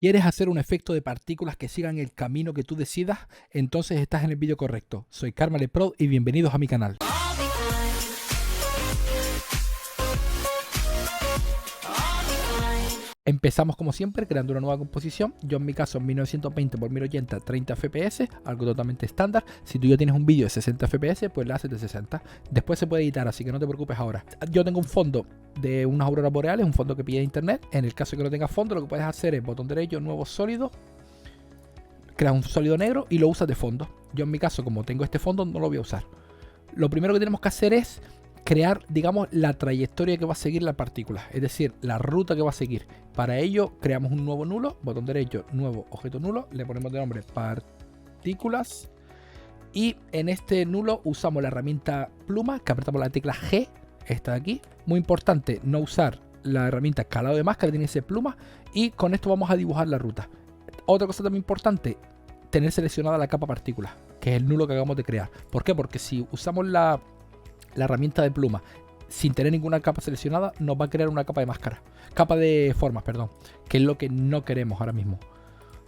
¿Quieres hacer un efecto de partículas que sigan el camino que tú decidas? Entonces estás en el vídeo correcto. Soy KarmaLeProd y bienvenidos a mi canal. Empezamos como siempre creando una nueva composición. Yo en mi caso en 1920 x 1080 30 fps, algo totalmente estándar. Si tú ya tienes un vídeo de 60 fps, pues le haces de 60. Después se puede editar, así que no te preocupes ahora. Yo tengo un fondo de unas auroras boreales, un fondo que pide internet. En el caso de que no tengas fondo, lo que puedes hacer es botón derecho, nuevo sólido, creas un sólido negro y lo usas de fondo. Yo en mi caso, como tengo este fondo, no lo voy a usar. Lo primero que tenemos que hacer es crear, digamos, la trayectoria que va a seguir la partícula, es decir, la ruta que va a seguir. Para ello creamos un nuevo nulo, botón derecho, nuevo objeto nulo, le ponemos de nombre partículas y en este nulo usamos la herramienta pluma, que apretamos la tecla G, esta de aquí. Muy importante no usar la herramienta escalado de máscara, tiene que ser pluma, y con esto vamos a dibujar la ruta. Otra cosa también importante, tener seleccionada la capa partícula, que es el nulo que acabamos de crear. ¿Por qué? Porque si usamos la herramienta de pluma sin tener ninguna capa seleccionada, nos va a crear una capa de máscara, capa de formas, perdón, que es lo que no queremos ahora mismo.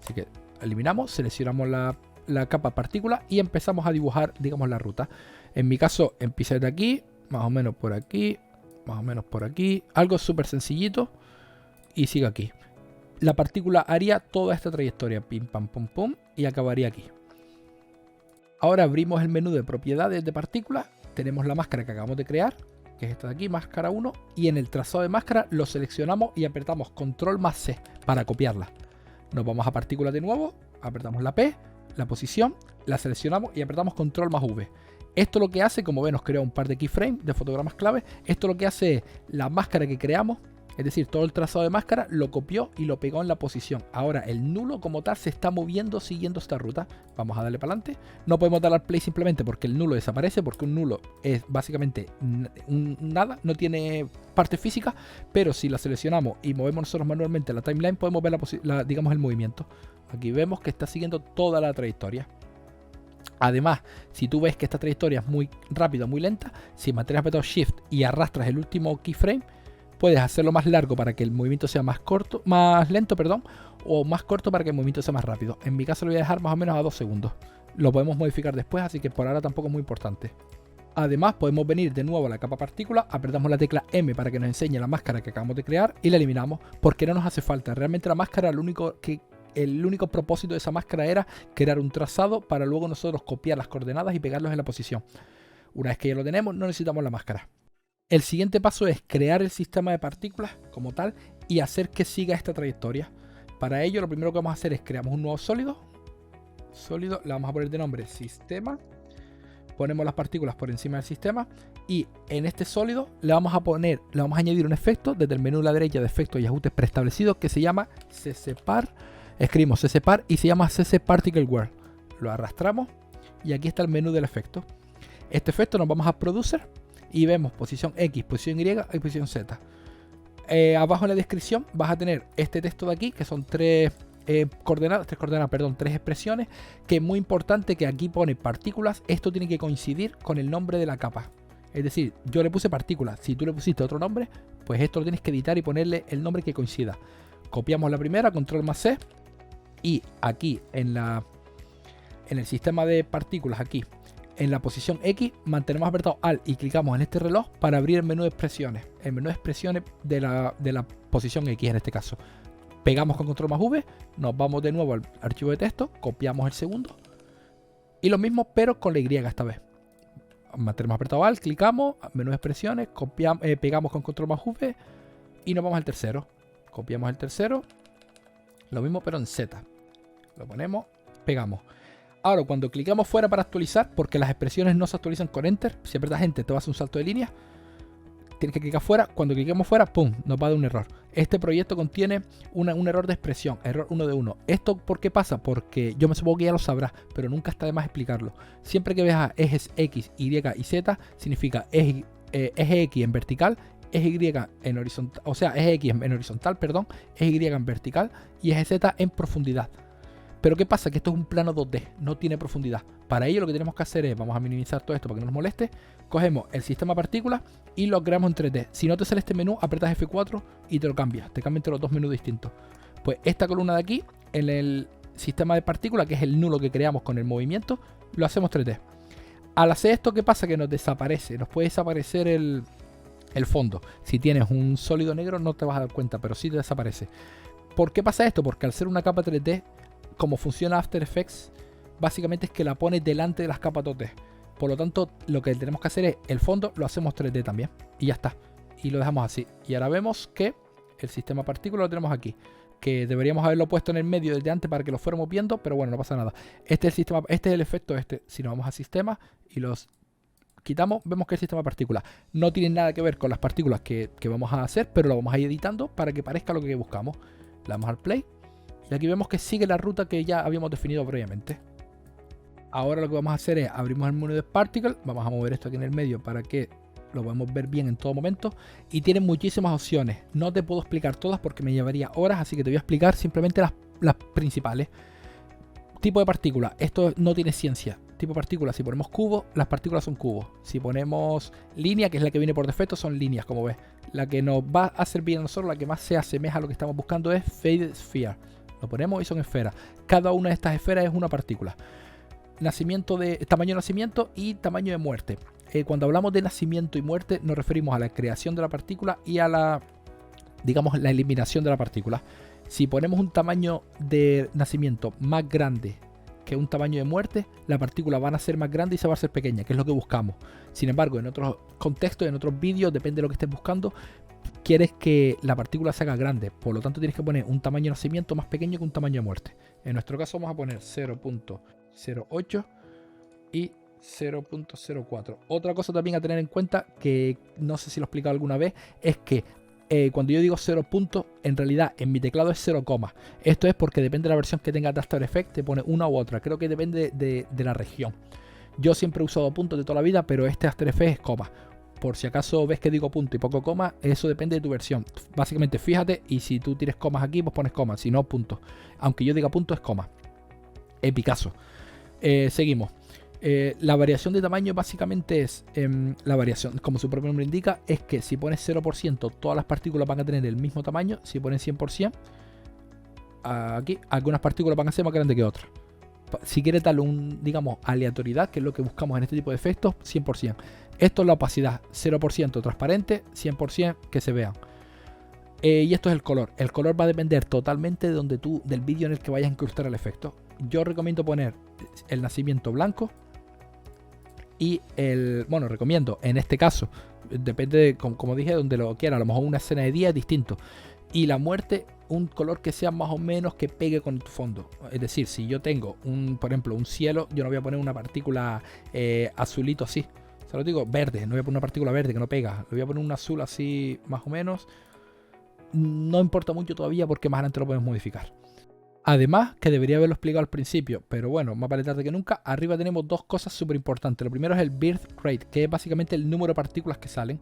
Así que eliminamos, seleccionamos la capa partícula y empezamos a dibujar, digamos, la ruta. En mi caso empiezo desde aquí, más o menos por aquí, más o menos por aquí, algo súper sencillito, y sigo aquí. La partícula haría toda esta trayectoria, pim pam pum pum, y acabaría aquí. Ahora abrimos el menú de propiedades de partículas. Tenemos la máscara que acabamos de crear, que es esta de aquí, máscara 1, y en el trazado de máscara lo seleccionamos y apretamos control más C para copiarla. Nos vamos a partículas de nuevo, apretamos la P, la posición, la seleccionamos y apretamos control más V. Esto lo que hace, como ven, nos crea un par de keyframes de fotogramas clave. Esto lo que hace es la máscara que creamos, es decir, todo el trazado de máscara lo copió y lo pegó en la posición. Ahora el nulo como tal se está moviendo siguiendo esta ruta. Vamos a darle para adelante. No podemos darle al play simplemente porque el nulo desaparece, porque un nulo es básicamente nada, no tiene parte física, pero si la seleccionamos y movemos nosotros manualmente la timeline, podemos ver digamos, el movimiento. Aquí vemos que está siguiendo toda la trayectoria. Además, si tú ves que esta trayectoria es muy rápida o muy lenta, si mantienes apretado Shift y arrastras el último keyframe, puedes hacerlo más largo para que el movimiento sea más lento, o más corto para que el movimiento sea más rápido. En mi caso lo voy a dejar más o menos a 2 segundos. Lo podemos modificar después, así que por ahora tampoco es muy importante. Además, podemos venir de nuevo a la capa partícula, apretamos la tecla M para que nos enseñe la máscara que acabamos de crear y la eliminamos porque no nos hace falta. Realmente la máscara, el único propósito de esa máscara era crear un trazado para luego nosotros copiar las coordenadas y pegarlos en la posición. Una vez que ya lo tenemos, no necesitamos la máscara. El siguiente paso es crear el sistema de partículas como tal y hacer que siga esta trayectoria. Para ello lo primero que vamos a hacer es creamos un nuevo sólido. Le vamos a poner de nombre sistema. Ponemos las partículas por encima del sistema y en este sólido le vamos a añadir un efecto desde el menú de la derecha de efectos y ajustes preestablecidos que se llama CCPar. Escribimos CCPar y se llama CC Particle World. Lo arrastramos y aquí está el menú del efecto. Este efecto nos vamos a Producer y vemos posición X, posición Y y posición Z. Abajo en la descripción vas a tener este texto de aquí, que son tres expresiones, que es muy importante que aquí pone partículas. Esto tiene que coincidir con el nombre de la capa. Es decir, yo le puse partículas, si tú le pusiste otro nombre, pues esto lo tienes que editar y ponerle el nombre que coincida. Copiamos la primera, control más C, y aquí en el sistema de partículas, aquí en la posición X, mantenemos apretado Alt y clicamos en este reloj para abrir el menú de expresiones. El menú de expresiones de la posición X en este caso. Pegamos con control más V, nos vamos de nuevo al archivo de texto, copiamos el segundo. Y lo mismo pero con la Y esta vez. Mantenemos apretado Alt, clicamos, menú de expresiones, pegamos con control más V y nos vamos al tercero. Copiamos el tercero, lo mismo pero en Z. Lo ponemos, pegamos. Ahora, cuando clicamos fuera para actualizar, porque las expresiones no se actualizan con Enter, si apretas Enter te va a hacer un salto de línea, tienes que clicar fuera. Cuando cliquemos fuera, ¡pum!, nos va a dar un error. Este proyecto contiene un error de expresión, error 1 de 1. ¿Esto por qué pasa? Porque yo me supongo que ya lo sabrás, pero nunca está de más explicarlo. Siempre que veas ejes X, Y y Z, significa eje X en vertical, eje Y en horizontal, o sea, eje X en horizontal, perdón, eje Y en vertical y eje Z en profundidad. Pero ¿qué pasa? Que esto es un plano 2D, no tiene profundidad. Para ello lo que tenemos que hacer es, vamos a minimizar todo esto para que no nos moleste, cogemos el sistema partículas y lo creamos en 3D. Si no te sale este menú, apretas F4 y te lo cambias, te cambia entre los dos menús distintos. Pues esta columna de aquí, en el sistema de partículas, que es el nulo que creamos con el movimiento, lo hacemos 3D. Al hacer esto, ¿qué pasa? Que nos desaparece, nos puede desaparecer el fondo. Si tienes un sólido negro no te vas a dar cuenta, pero sí te desaparece. ¿Por qué pasa esto? Porque al ser una capa 3D, como funciona After Effects, básicamente es que la pone delante de las capas 2D. Por lo tanto, lo que tenemos que hacer es el fondo lo hacemos 3D también. Y ya está. Y lo dejamos así. Y ahora vemos que el sistema partícula lo tenemos aquí. Que deberíamos haberlo puesto en el medio desde antes para que lo fuéramos viendo, pero bueno, no pasa nada. Este es el sistema, este es el efecto este. Si nos vamos a sistema y los quitamos, vemos que el sistema partícula no tiene nada que ver con las partículas que vamos a hacer, pero lo vamos a ir editando para que parezca lo que buscamos. Le damos al play y aquí vemos que sigue la ruta que ya habíamos definido previamente. Ahora lo que vamos a hacer es abrimos el menú de Particle, vamos a mover esto aquí en el medio para que lo podamos ver bien en todo momento, y tiene muchísimas opciones. No te puedo explicar todas porque me llevaría horas, así que te voy a explicar simplemente las principales. Tipo de partícula, esto no tiene ciencia. Tipo de partícula, si ponemos cubo, las partículas son cubos. Si ponemos línea, que es la que viene por defecto, son líneas, como ves. La que nos va a servir a nosotros, la que más se asemeja a lo que estamos buscando, es Faded Sphere. Lo ponemos y son esferas. Cada una de estas esferas es una partícula. Tamaño de nacimiento y tamaño de muerte. Cuando hablamos de nacimiento y muerte, nos referimos a la creación de la partícula y a la eliminación de la partícula. Si ponemos un tamaño de nacimiento más grande que un tamaño de muerte, la partícula va a ser más grande y se va a hacer pequeña, que es lo que buscamos. Sin embargo, en otros contextos, en otros vídeos, depende de lo que estés buscando, quieres que la partícula se haga grande. Por lo tanto, tienes que poner un tamaño de nacimiento más pequeño que un tamaño de muerte. En nuestro caso vamos a poner 0.08 y 0.04. Otra cosa también a tener en cuenta, que no sé si lo he explicado alguna vez, es que cuando yo digo 0 puntos, en realidad en mi teclado es 0, esto es porque depende de la versión que tengas de After Effects, te pone una u otra. Creo que depende de la región. Yo siempre he usado puntos de toda la vida, pero este After Effects es coma. Por si acaso ves que digo punto y poco coma, eso depende de tu versión. Básicamente fíjate, y si tú tienes comas aquí, pues pones coma, si no punto. Aunque yo diga punto es coma. En mi caso. Seguimos. La variación de tamaño básicamente es la variación, como su propio nombre indica, es que si pones 0%, todas las partículas van a tener el mismo tamaño. Si pones 100%, aquí algunas partículas van a ser más grandes que otras. Si quieres darle digamos, aleatoriedad, que es lo que buscamos en este tipo de efectos, 100%. Esto es la opacidad, 0% transparente, 100% que se vean. Y esto es el color. El color va a depender totalmente del vídeo en el que vayas a incrustar el efecto. Yo recomiendo poner el nacimiento blanco. Y recomiendo, en este caso, depende de, como dije, donde lo quiera. A lo mejor una escena de día es distinto. Y la muerte, un color que sea más o menos que pegue con tu fondo. Es decir, si yo tengo, por ejemplo, un cielo, yo no voy a poner una partícula azulito así. O sea, lo digo verde, no voy a poner una partícula verde que no pega. Le voy a poner un azul así, más o menos. No importa mucho todavía porque más adelante lo podemos modificar. Además, que debería haberlo explicado al principio, pero bueno, más vale tarde que nunca. Arriba tenemos dos cosas súper importantes. Lo primero es el birth rate, que es básicamente el número de partículas que salen.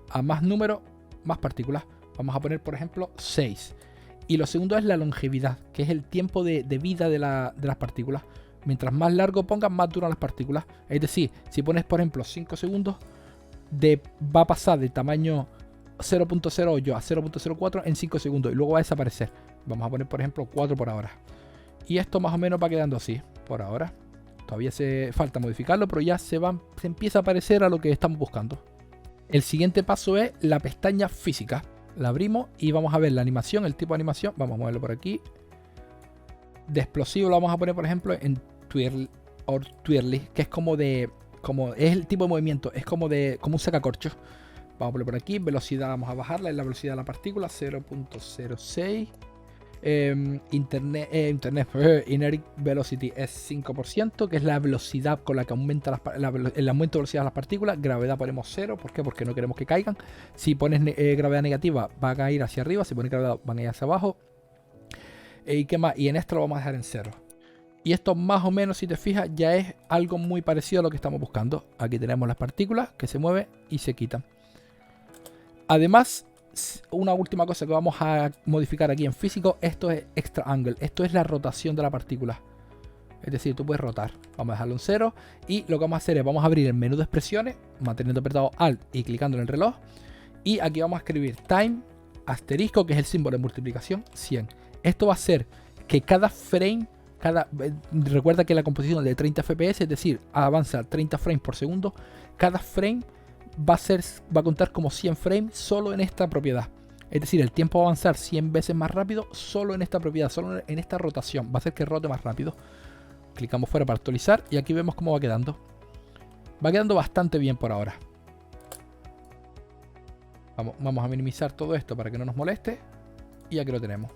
A más número, más partículas. Vamos a poner, por ejemplo, 6. Y lo segundo es la longevidad, que es el tiempo de vida de las partículas. Mientras más largo pongas, más duran las partículas. Es decir, si pones, por ejemplo, 5 segundos, va a pasar de tamaño 0.08 a 0.04 en 5 segundos y luego va a desaparecer. Vamos a poner, por ejemplo, 4 por ahora. Y esto más o menos va quedando así por ahora. Todavía hace falta modificarlo, pero ya se empieza a parecer a lo que estamos buscando. El siguiente paso es la pestaña física. La abrimos y vamos a ver la animación, el tipo de animación. Vamos a moverlo por aquí. De explosivo lo vamos a poner, por ejemplo, en twirly, que es es el tipo de movimiento, es como un sacacorchos. Vamos a poner por aquí, velocidad vamos a bajarla, es la velocidad de la partícula, 0.06. Inert Velocity es 5%, que es la velocidad con la que aumenta el aumento de velocidad de las partículas. Gravedad ponemos 0, ¿por qué? Porque no queremos que caigan. Si pones gravedad negativa van a ir hacia arriba, si pones gravedad van a ir hacia abajo. ¿Y qué más? Y en esto lo vamos a dejar en 0. Y esto más o menos, si te fijas, ya es algo muy parecido a lo que estamos buscando. Aquí tenemos las partículas que se mueven y se quitan. Además, una última cosa que vamos a modificar aquí en físico, esto es extra angle, esto es la rotación de la partícula. Es decir, tú puedes rotar. Vamos a dejarlo en 0 y lo que vamos a hacer es, vamos a abrir el menú de expresiones, manteniendo apretado Alt y clicando en el reloj. Y aquí vamos a escribir time, asterisco, que es el símbolo de multiplicación, 100. Esto va a hacer que cada frame, recuerda que la composición es de 30 FPS, es decir, avanza 30 frames por segundo. Cada frame va a contar como 100 frames solo en esta propiedad. Es decir, el tiempo va a avanzar 100 veces más rápido solo en esta propiedad, solo en esta rotación. Va a hacer que rote más rápido. Clicamos fuera para actualizar y aquí vemos cómo va quedando. Va quedando bastante bien por ahora. Vamos a minimizar todo esto para que no nos moleste. Y aquí lo tenemos.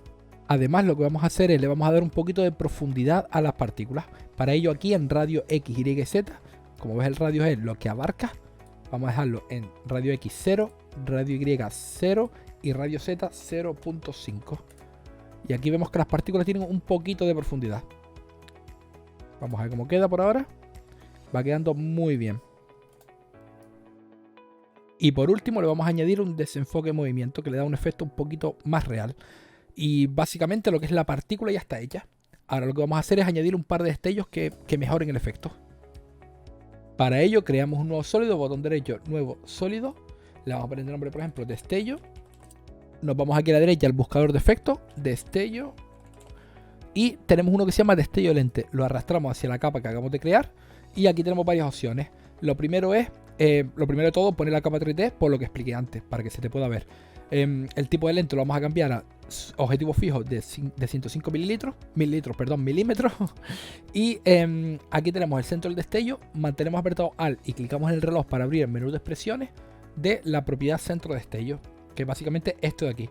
Además, lo que vamos a hacer es le vamos a dar un poquito de profundidad a las partículas. Para ello aquí en radio X, Y, Z, como ves el radio es lo que abarca. Vamos a dejarlo en radio X 0, radio Y 0 y radio Z 0.5. Y aquí vemos que las partículas tienen un poquito de profundidad. Vamos a ver cómo queda por ahora. Va quedando muy bien. Y por último le vamos a añadir un desenfoque de movimiento que le da un efecto un poquito más real. Y básicamente lo que es la partícula ya está hecha. Ahora lo que vamos a hacer es añadir un par de destellos que mejoren el efecto. Para ello creamos un nuevo sólido, botón derecho, nuevo sólido. Le vamos a poner el nombre, por ejemplo, destello. Nos vamos aquí a la derecha al buscador de efectos, destello. Y tenemos uno que se llama destello lente. Lo arrastramos hacia la capa que acabamos de crear. Y aquí tenemos varias opciones. Lo primero de todo, poner la capa 3D por lo que expliqué antes, para que se te pueda ver. El tipo de lente lo vamos a cambiar a objetivo fijo de 105 milímetros. Y aquí tenemos el centro del destello. Mantenemos apretado Alt y clicamos en el reloj para abrir el menú de expresiones de la propiedad centro destello, que básicamente esto de aquí.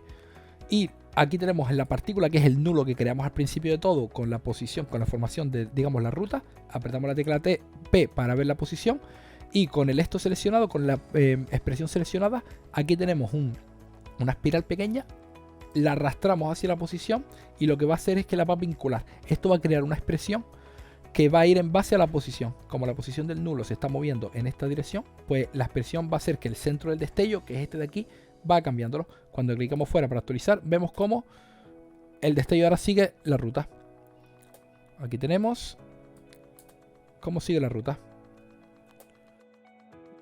Y aquí tenemos en la partícula, que es el nulo que creamos al principio de todo, con la posición, con la formación de, digamos, la ruta. Apretamos la tecla P para ver la posición. Y con el esto seleccionado, con la expresión seleccionada, aquí tenemos una espiral pequeña. La arrastramos hacia la posición y lo que va a hacer es que la va a vincular. Esto va a crear una expresión que va a ir en base a la posición. Como la posición del nulo se está moviendo en esta dirección, pues la expresión va a hacer que el centro del destello, que es este de aquí, va cambiándolo. Cuando clicamos fuera para actualizar, vemos cómo el destello ahora sigue la ruta. Aquí tenemos cómo sigue la ruta.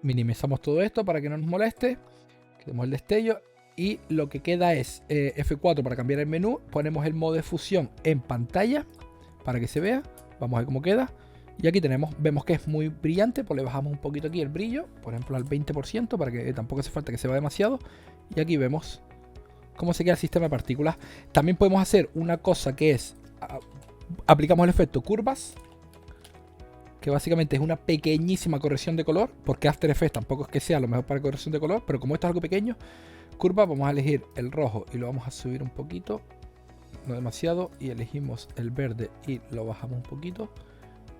Minimizamos todo esto para que no nos moleste. Quitamos el destello. Y lo que queda es F4 para cambiar el menú. Ponemos el modo de fusión en pantalla para que se vea. Vamos a ver cómo queda. Y aquí vemos que es muy brillante. Pues le bajamos un poquito aquí el brillo. Por ejemplo al 20% para que tampoco hace falta que se vea demasiado. Y aquí vemos cómo se queda el sistema de partículas. También podemos hacer una cosa que es... aplicamos el efecto curvas, que básicamente es una pequeñísima corrección de color, porque After Effects tampoco es que sea lo mejor para corrección de color, pero como esto es algo pequeño, curva, vamos a elegir el rojo y lo vamos a subir un poquito, no demasiado, y elegimos el verde y lo bajamos un poquito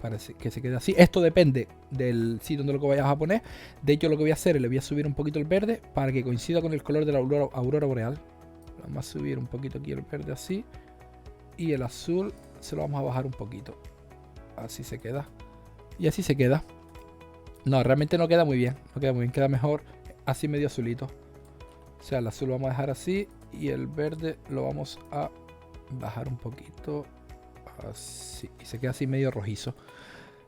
para que se quede así. Esto depende del sitio donde lo que vayas a poner. De hecho, lo que voy a hacer es le voy a subir un poquito el verde para que coincida con el color de la aurora boreal. Vamos a subir un poquito aquí el verde así, y el azul se lo vamos a bajar un poquito, así se queda. Y así se queda. No, realmente no queda muy bien. No queda muy bien. Queda mejor así medio azulito. O sea, el azul lo vamos a dejar así. Y el verde lo vamos a bajar un poquito. Así. Y se queda así medio rojizo.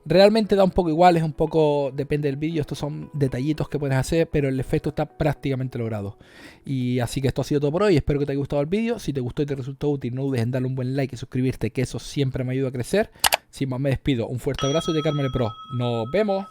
Realmente da un poco igual. Es un poco... depende del vídeo. Estos son detallitos que puedes hacer. Pero el efecto está prácticamente logrado. Y así que esto ha sido todo por hoy. Espero que te haya gustado el vídeo. Si te gustó y te resultó útil, no dudes en darle un buen like y suscribirte, que eso siempre me ayuda a crecer. Sin más me despido, un fuerte abrazo de Carmen Pro. ¡Nos vemos!